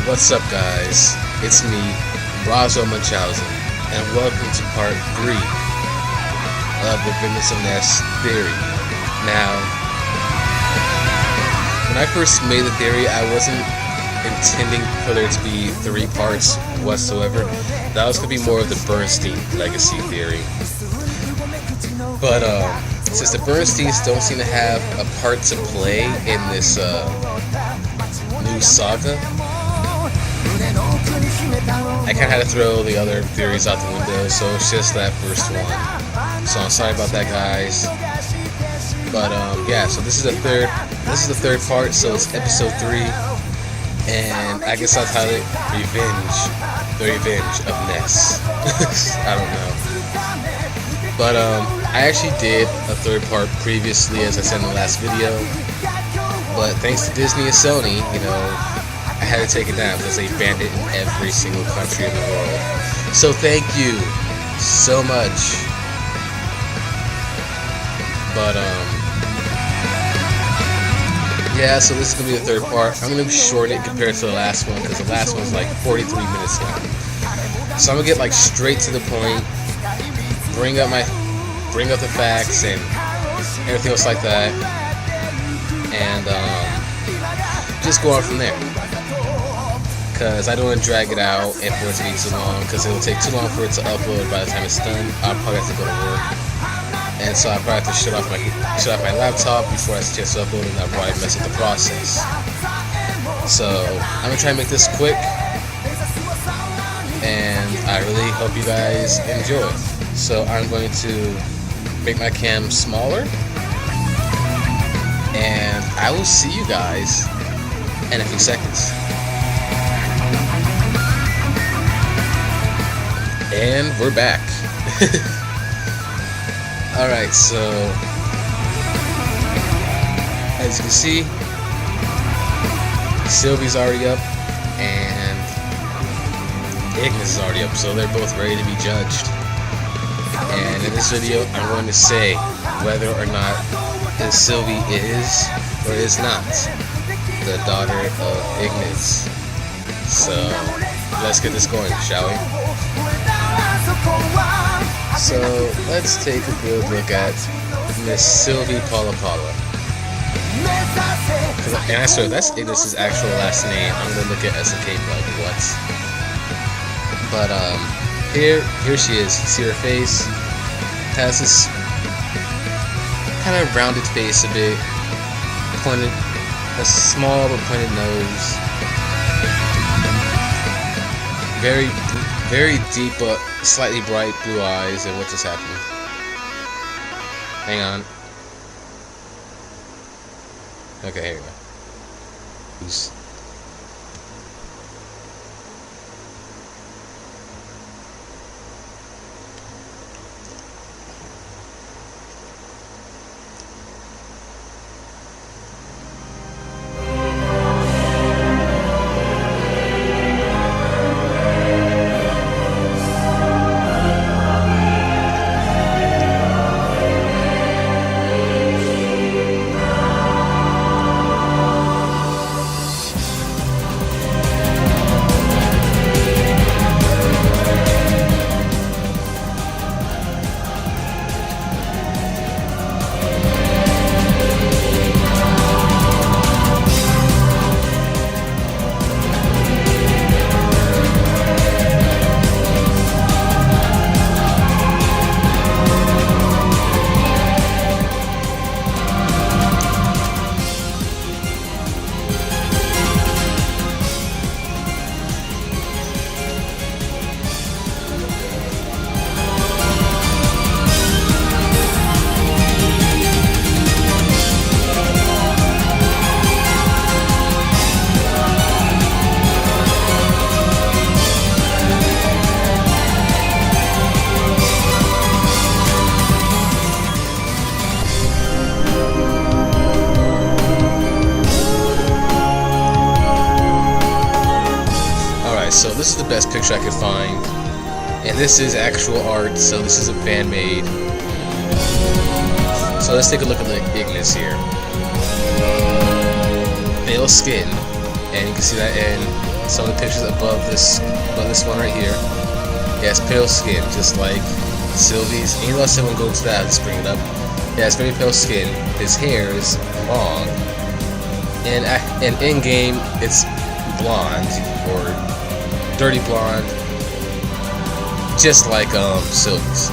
What's up, guys? It's me, Razo Munchausen, and welcome to part 3 of the Remnants of Ness theory. Now, when I first made the theory, I wasn't intending for there to be 3 parts whatsoever. That was going to be more of the Bernstein legacy theory. But since the Bernsteins don't seem to have a part to play in this new saga, I kind of had to throw the other theories out the window, so it's just that first one. So I'm sorry about that, guys. But yeah, so this is the third part, so it's episode 3, and I guess I'll title it The Revenge of Ness. I don't know. But I actually did a third part previously, as I said in the last video. But thanks to Disney and Sony, I had to take it down because they banned it in every single country in the world. So thank you so much. But yeah, so this is gonna be the third part. I'm gonna shorten it compared to the last one because the last one's like 43 minutes long. So I'm gonna get straight to the point, bring up the facts and everything else like that, and just go on from there. Because I don't want to drag it out and for it to be too long, because it will take too long for it to upload. By the time it's done, I'll probably have to go to work, and so I'll probably have to shut off my laptop before I suggest uploading, and I'll probably mess up the process. So I'm gonna try and make this quick, and I really hope you guys enjoy. So I'm going to make my cam smaller, and I will see you guys in a few seconds. And we're back. Alright, so as you can see, Sylvie's already up and Ignis is already up, so they're both ready to be judged. And in this video, I'm going to say whether or not Sylvie is or is not the daughter of Ignis. So let's get this going, shall we? So let's take a good look at Miss Sylvie Paula. And I swear that's Ignis's actual last name. I'm gonna look at SNK like what? But here she is. See her face? Has this kind of rounded face a bit, pointed, a small but pointed nose. Very deep but slightly bright blue eyes. And what just happened? Hang on. Okay, here we go. Oops. So this is the best picture I could find, and this is actual art, so this isn't fan-made. So let's take a look at the Ignis here. Pale skin, and you can see that in some of the pictures above this one right here. He has pale skin, just like Sylvie's. And unless someone goes to that, I'll just bring it up. He has very pale skin. His hair is long, and in game it's blonde or dirty blonde, just like Sylvie's.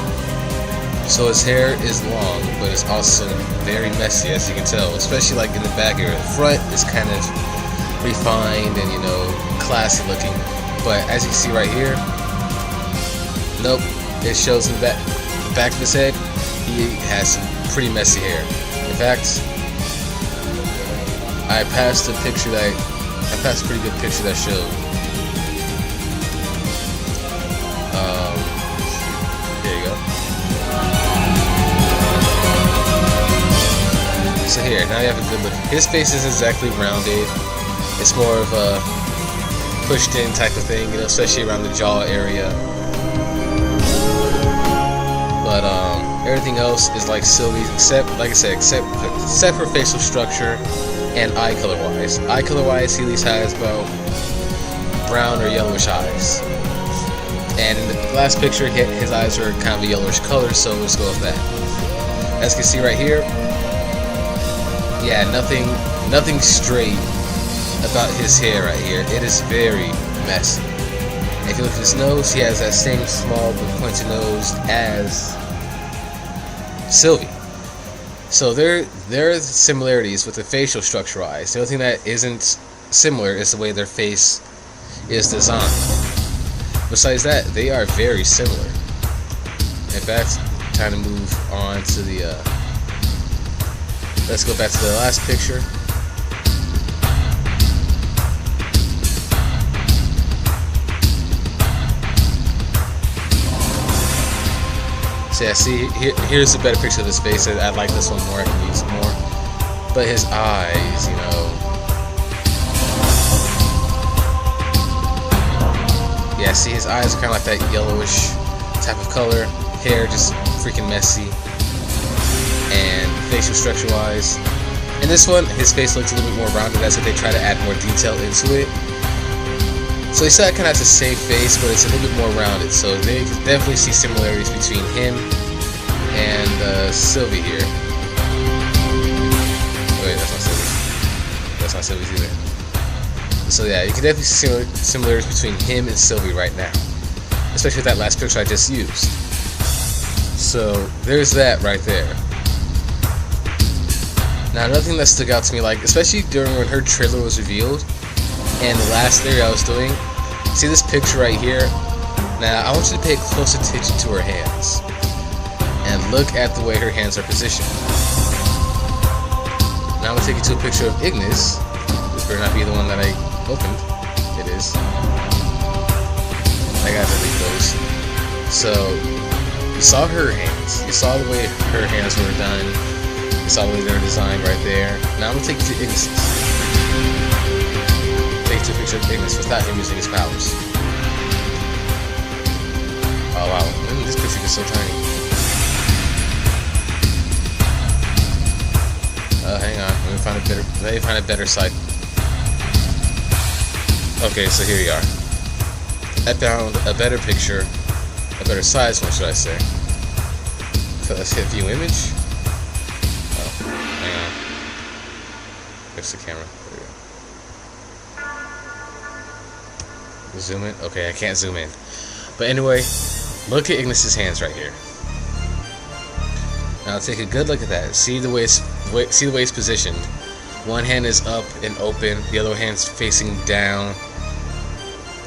So his hair is long, but it's also very messy, as you can tell, especially like in the back area. The front is kind of refined and, you know, classy looking, but as you can see right here, nope, it shows in the back of his head, he has some pretty messy hair. In fact, I passed a pretty good picture that showed. Here you go. So here, now you have a good look. His face isn't exactly rounded. It's more of a pushed in type of thing, you know, especially around the jaw area. But everything else is like Sylvie's, except, like I said, except for facial structure and eye color wise. Eye color wise, he at least has about brown or yellowish eyes. And in the last picture, his eyes are kind of a yellowish color, so let's go with that. As you can see right here, yeah, nothing straight about his hair right here. It is very messy. If you look at his nose, he has that same small but pointed nose as Sylvie. So there are similarities with the facial structure wise. The only thing that isn't similar is the way their face is designed. Besides that, they are very similar. In fact, time to move on to the let's go back to the last picture. So yeah, see, here's a better picture of his face. I like this one more, I can use it more. But his eyes, you know. Yeah, see, his eyes are kind of like that yellowish type of color. Hair just freaking messy. And facial structure wise. In this one, his face looks a little bit more rounded. That's if they try to add more detail into it. So he still kind of has a safe face, but it's a little bit more rounded. So they can definitely see similarities between him and Sylvie here. Wait, that's not Sylvie. That's not Sylvie's either. So yeah, you can definitely see similarities between him and Sylvie right now, especially with that last picture I just used. So there's that right there. Now another thing that stuck out to me, like especially during when her trailer was revealed, and the last theory I was doing, see this picture right here? Now I want you to pay close attention to her hands and look at the way her hands are positioned. Now I'm gonna take you to a picture of Ignis. This better not be the one that I opened. It is. I gotta delete those. So you saw her hands. You saw the way her hands were done. You saw the way they were designed right there. Now I'm gonna take you to Ignis's. Take you to a picture of Ignis without him using his powers. Oh wow, this picture is so tiny. Hang on, let me find a better side. Okay, so here you are. I found a better picture, a better size one, should I say. So let's hit view image. Oh, hang on. Fix the camera. There we go. Zoom in. Okay, I can't zoom in. But anyway, look at Ignis's hands right here. Now take a good look at that. See the way it's positioned. One hand is up and open, the other hand's facing down,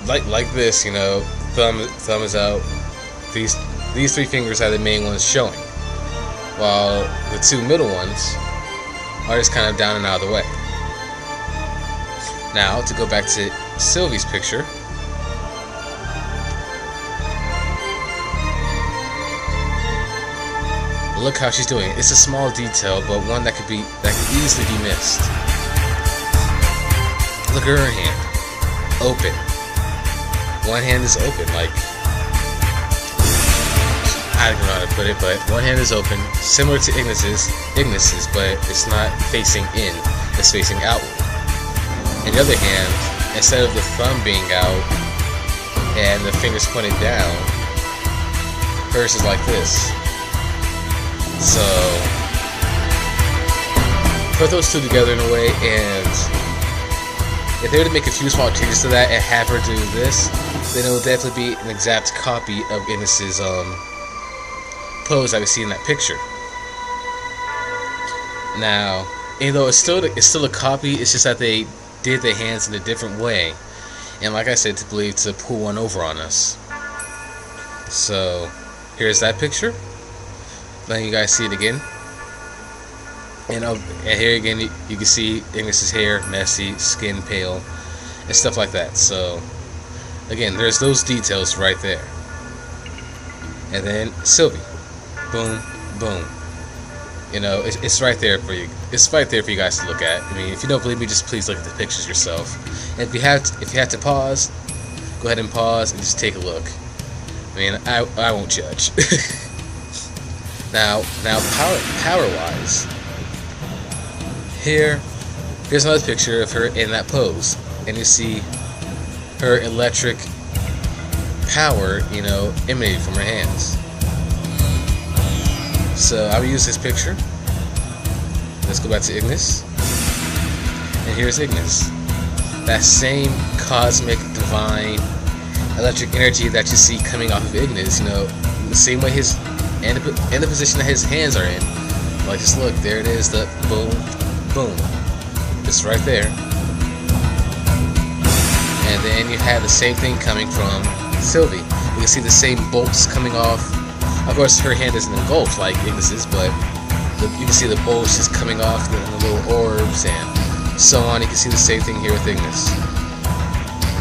like this. You know, thumb is out. These three fingers are the main ones showing, while the two middle ones are just kind of down and out of the way. Now to go back to Sylvie's picture. Look how she's doing it. It's a small detail, but one that could easily be missed. Look at her hand. Open. One hand is open, like, I don't know how to put it, but one hand is open, similar to Ignis's, but it's not facing in, it's facing outward. And the other hand instead of the thumb being out and the fingers pointed down, hers is like this. So put those two together in a way, and if they were to make a few small changes to that and have her do this, then it will definitely be an exact copy of Ignis's pose that we see in that picture. Now, even though it's still a copy, it's just that they did the hands in a different way, and like I said, to pull one over on us. So here's that picture. Letting you guys see it again. And here again, you can see Ignis's hair messy, skin pale, and stuff like that. So again, there's those details right there. And then Sylvie, boom, boom. You know, it's right there for you. It's right there for you guys to look at. I mean, if you don't believe me, just please look at the pictures yourself. And if you have to pause, go ahead and pause and just take a look. I mean, I won't judge. Now power-wise. Here's another picture of her in that pose, and you see her electric power, you know, emanating from her hands. So I will use this picture. Let's go back to Ignis, and here's Ignis. That same cosmic, divine, electric energy that you see coming off of Ignis, you know, the same way in the position that his hands are in. Like, just look, there it is, the boom, boom. It's right there. And then you have the same thing coming from Sylvie. You can see the same bolts coming off. Of course, her hand isn't engulfed like Ignis's, but you can see the bolts just coming off, the little orbs, and so on. You can see the same thing here with Ignis.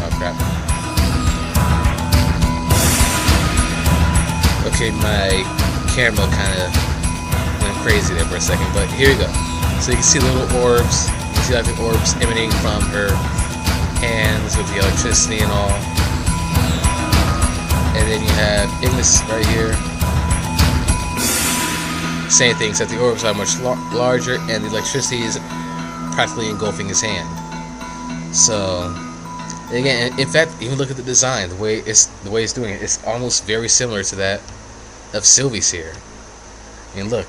Oh, crap. Okay, my camera kind of went crazy there for a second, but here you go. So you can see the little orbs. You can see like the orbs emanating from her hands with the electricity and all. And then you have Ignis right here. Same thing, except the orbs are much larger and the electricity is practically engulfing his hand. So again, in fact, even look at the design, the way it's doing it. It's almost very similar to that of Sylvie's here. I mean, look,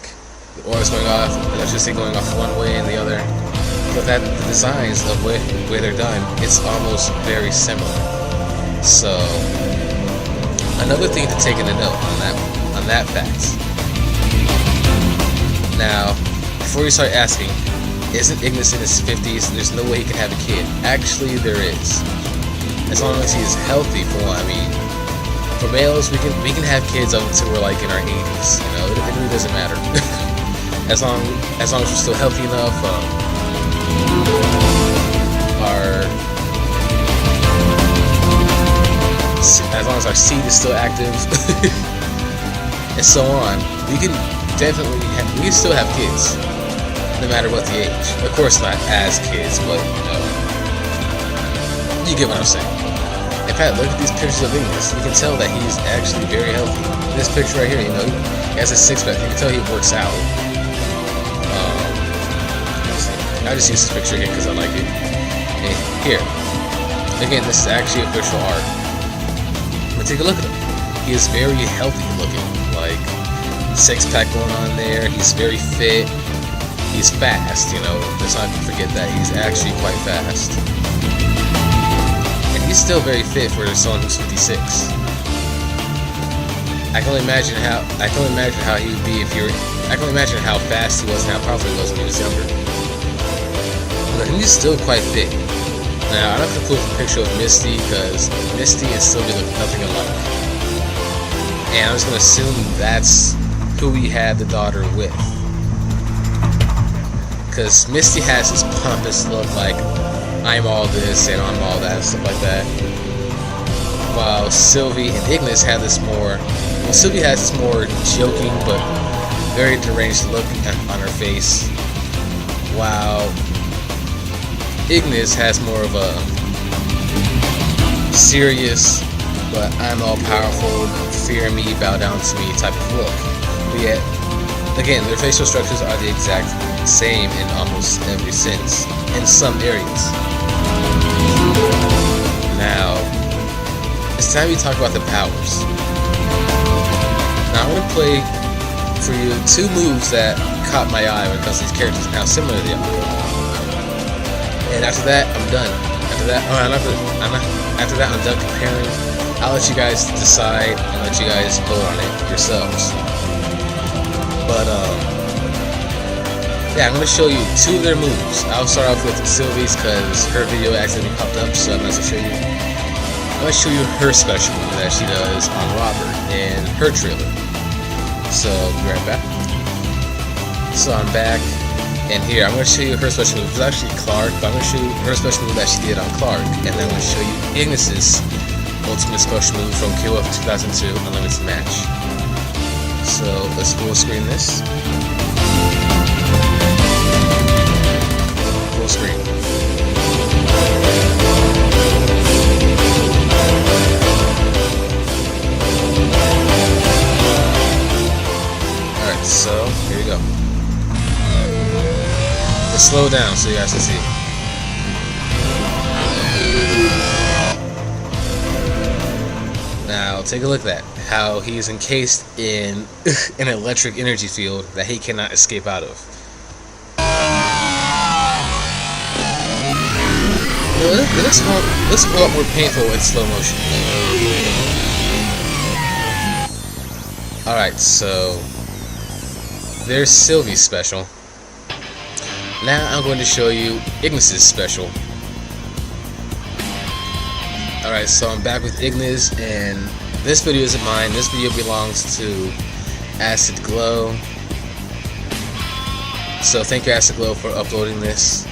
the orbs going off, electricity going off one way and the other. But the designs of the way they're done, it's almost very similar. So another thing to take into note on that fact. Now, before you start asking, isn't Ignis in his 50s? There's no way he can have a kid. Actually, there is. As long as he is healthy, for one. I mean, for males, we can have kids up until we're like in our 80s. You know, it really doesn't matter. as long as we're still healthy enough, as long as our seed is still active, and so on, we can still have kids, no matter what the age. Of course, not as kids, but you get what I'm saying. In fact, look at these pictures of Ignis. You can tell that he's actually very healthy. This picture right here, you know, he has a six-pack. You can tell he works out. I just use this picture here because I like it. And here, again, this is actually official art. But take a look at him. He is very healthy looking. Like, six-pack going on there. He's very fit. He's fast, you know. Let's not forget that he's actually quite fast. And he's still very fit for someone who's 56. I can only imagine how he would be I can only imagine how fast he was and how powerful he was when he was younger. But he's still quite fit. Now, I don't have to put a picture of Misty because Misty and Sylvie look nothing alike. And I'm just going to assume that's who we had the daughter with. Because Misty has this pompous look like, I'm all this and I'm all that and stuff like that. While Sylvie and Ignis have this more, Sylvie has this more joking but very deranged look on her face. While Ignis has more of a serious, but I'm all powerful, fear me, bow down to me type of look. But yet, again, their facial structures are the exact same in almost every sense, in some areas. Now, it's time we talk about the powers. Now, I'm going to play for you 2 moves that caught my eye when it comes to these characters and how similar they are. And after that, I'm done. After that, I'm done comparing. I'll let you guys decide and let you guys vote on it yourselves. But yeah, I'm going to show you 2 of their moves. I'll start off with Sylvie's because her video accidentally popped up, so I'm going to show you. I'm going to show you her special move that she does on Robert in her trailer. So, be right back. So I'm back, and here I'm going to show you her special move. It's actually Clark, but I'm going to show you her special move that she did on Clark, and then I'm going to show you Ignis's ultimate special move from KOF 2002 Unlimited Match. So let's full screen this. Full screen. Alright, so here we go. Let's slow down so you guys can see. Now take a look at that. How he is encased in an electric energy field that he cannot escape out of. This is a lot more painful in slow motion. Alright, so there's Sylvie's special. Now I'm going to show you Ignis's special. Alright, so I'm back with Ignis, and this video isn't mine. This video belongs to Acid Glow. So thank you, Acid Glow, for uploading this.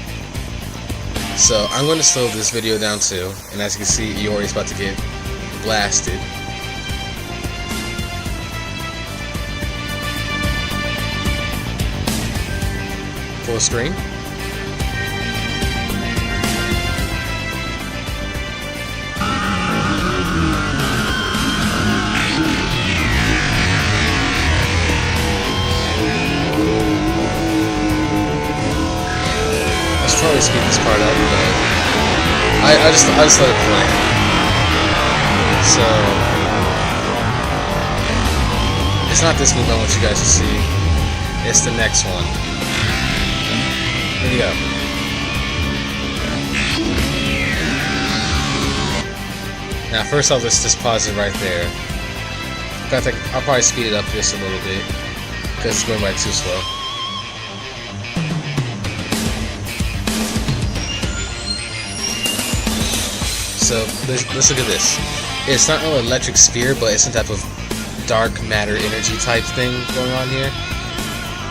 So I'm going to slow this video down too, and as you can see, Iori's about to get blasted. Full screen. Probably speed this part up, but I just let it play. So it's not this move I want you guys to see. It's the next one. Here we go. Now, first off, let's just pause it right there. I'll probably speed it up just a little bit because it's going by too slow. So let's look at this. It's not an electric sphere, but it's some type of dark matter energy type thing going on here.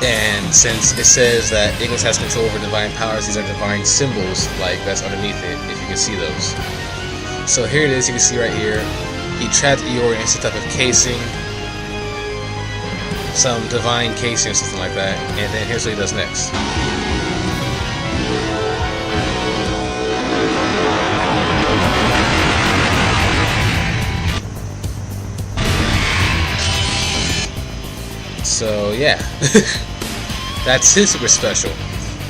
And since it says that Ignis has control over divine powers, these are divine symbols, like that's underneath it, if you can see those. So here it is, you can see right here. He trapped Iori in some type of casing, some divine casing or something like that. And then here's what he does next. So yeah, that's his super special.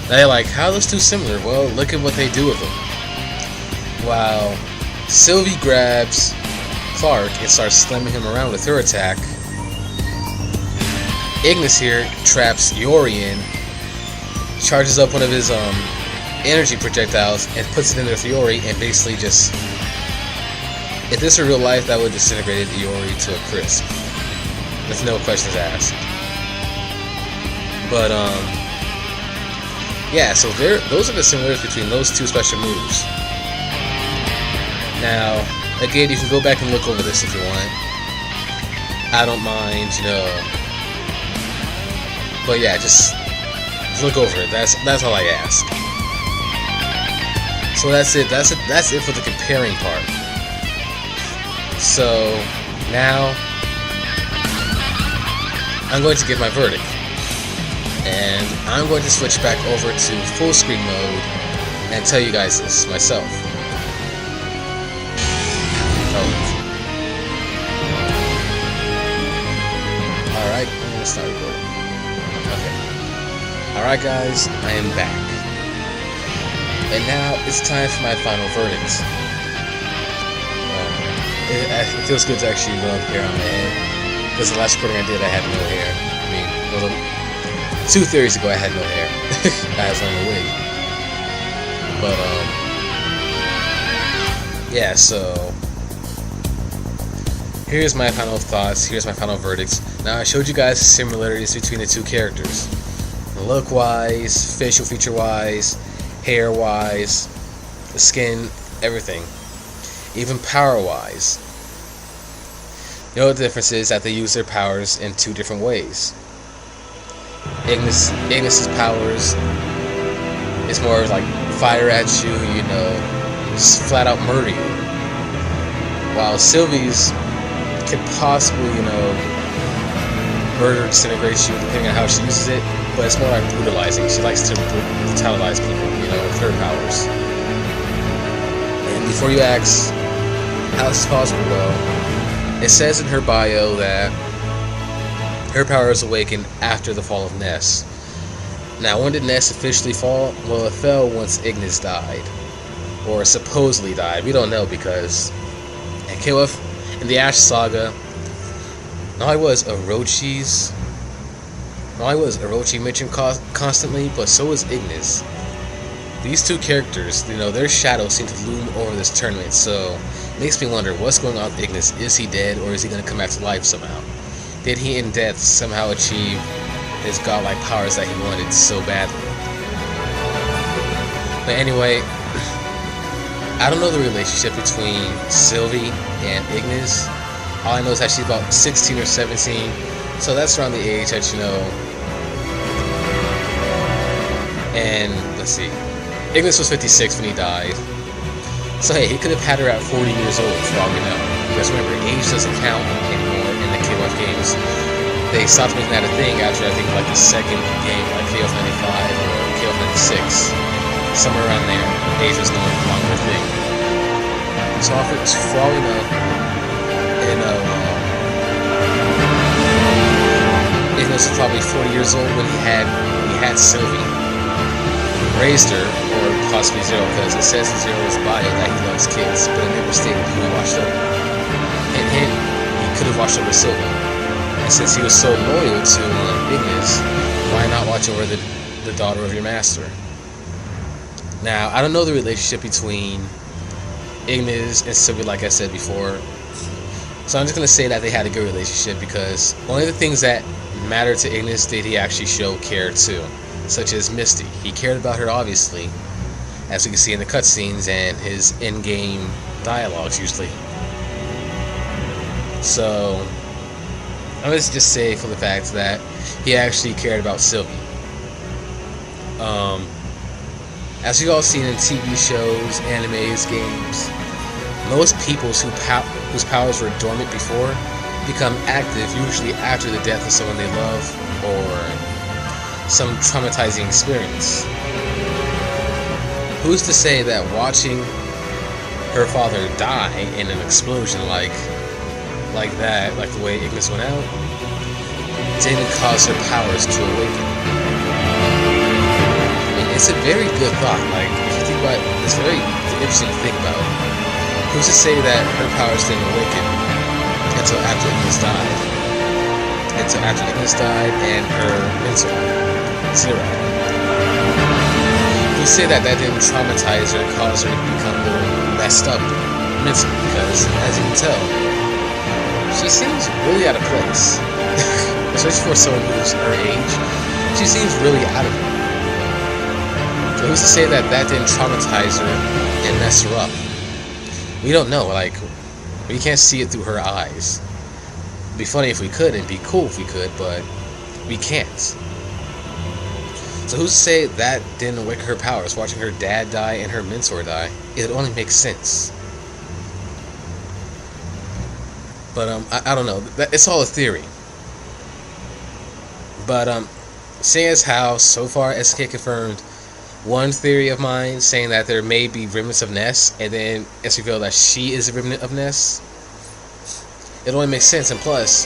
Now you're like, how are those two similar? Well, look at what they do with them. While Sylvie grabs Clark and starts slamming him around with her attack, Ignis here traps Iori in, charges up one of his energy projectiles and puts it in there with Iori, and basically just, if this were real life, that would have disintegrated Iori to a crisp, with no questions asked. But yeah, so those are the similarities between those two special moves. Now, again, you can go back and look over this if you want. I don't mind, you know. But yeah, just look over it. That's all I ask. So that's it. That's it for the comparing part. So now I'm going to give my verdict. And I'm going to switch back over to full screen mode and tell you guys this myself. Alright, I'm going to start recording. Okay. Alright guys, I am back. And now it's time for my final verdict. It feels good to actually rub hair on my head. Because the last recording I did, I had no hair. I mean, well, 2 theories ago, I had no hair. I was on the wig. But, yeah, so here's my final thoughts. Here's my final verdicts. Now, I showed you guys similarities between the 2 characters. Look-wise, facial feature-wise, hair-wise, the skin, everything. Even power-wise. You know the difference is that they use their powers in 2 different ways. Ignis's powers is more like fire at you, you know, just flat out murder you. While Sylvie's could possibly, you know, murder, disintegrate you depending on how she uses it, but it's more like brutalizing. She likes to brutalize people, you know, with her powers. And before you ask how this is possible, well, it says in her bio that her powers awakened after the fall of Ness. Now, when did Ness officially fall? Well, it fell once Ignis died. Or supposedly died. We don't know because in KOF, in the Ash Saga, not only was Orochi mentioned constantly, but so was Ignis. These 2 characters, you know, their shadows seem to loom over this tournament, so it makes me wonder what's going on with Ignis. Is he dead, or is he going to come back to life somehow? Did he in death somehow achieve his godlike powers that he wanted so badly? But anyway, I don't know the relationship between Sylvie and Ignis. All I know is that she's about 16 or 17, so that's around the age that, you know. And let's see, Ignis was 56 when he died. So hey, he could have had her at 40 years old for all we know. Because remember, age doesn't count anymore in the KOF games. They stopped making that a thing after, I think, like the 2nd game, like KOF 95 or KOF 96. Somewhere around there, age was no longer a thing. So for all we know, Ignis was probably 40 years old when he had Sylvie. Raised her, or possibly Zero, because it says in Zero's bio that he loves kids, but it never stated who he watched over. And he could have watched over Sylvie. And since he was so loyal to Ignis, why not watch over the daughter of your master? Now, I don't know the relationship between Ignis and Sylvie, like I said before, so I'm just going to say that they had a good relationship, because one of the things that mattered to Ignis did he actually show care to, such as Misty. He cared about her, obviously, as we can see in the cutscenes and his in-game dialogues usually. So I'm going to just say for the fact that he actually cared about Sylvie. As we've all seen in TV shows, animes, games, most people whose powers were dormant before become active usually after the death of someone they love or some traumatizing experience. Who's to say that watching her father die in an explosion like that, like the way Ignis went out, didn't cause her powers to awaken? It's a very good thought. Like, if you think about it, it's very interesting to think about. Who's to say that her powers didn't awaken until after Ignis died? Until after Ignis died and her mentor, Zero. Who's to say that didn't traumatize her, cause her to become a little messed up mentally? Because, as you can tell, she seems really out of place. Especially for someone who's her age, she seems really out of it. So who's to say that didn't traumatize her and mess her up? We don't know. Like, we can't see it through her eyes. It'd be funny if we could, it'd be cool if we could, but we can't. So who's to say that didn't awaken her powers? Watching her dad die and her mentor die, it only makes sense. But I don't know. It's all a theory. But seeing as how so far SK confirmed one theory of mine, saying that there may be remnants of Ness, and then it's revealed that she is a remnant of Ness, it only makes sense. And plus,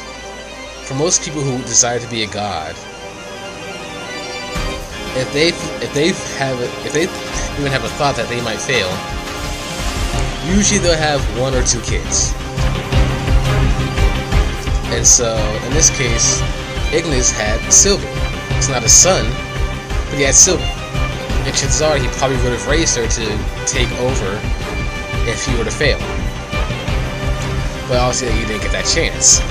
for most people who desire to be a god, if they even have a thought that they might fail, usually they'll have 1 or 2 kids. And so, in this case, Ignis had Sylvie. It's not a son, but he had Sylvie. And chances are he probably would have raised her to take over if he were to fail. But obviously he didn't get that chance.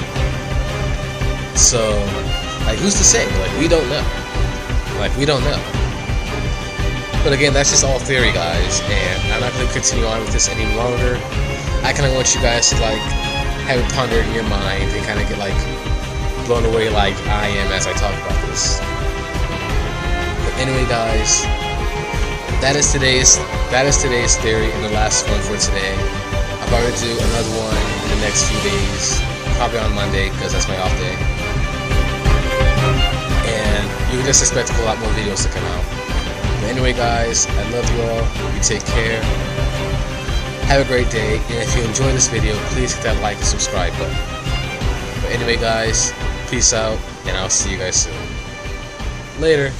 So, like, who's to say? Like, we don't know. Like, we don't know. But again, that's just all theory, guys, and I'm not going to continue on with this any longer. I kind of want you guys to, like, have it pondered in your mind and kind of get, like, blown away like I am as I talk about this. But anyway, guys, that is today's theory and the last one for today. I'm probably to do another one in the next few days, probably on Monday, because that's my off day. And you can just expect a lot more videos to come out. But anyway, guys, I love you all. You take care. Have a great day. And if you enjoyed this video, please hit that like and subscribe button. But anyway, guys, peace out, and I'll see you guys soon. Later.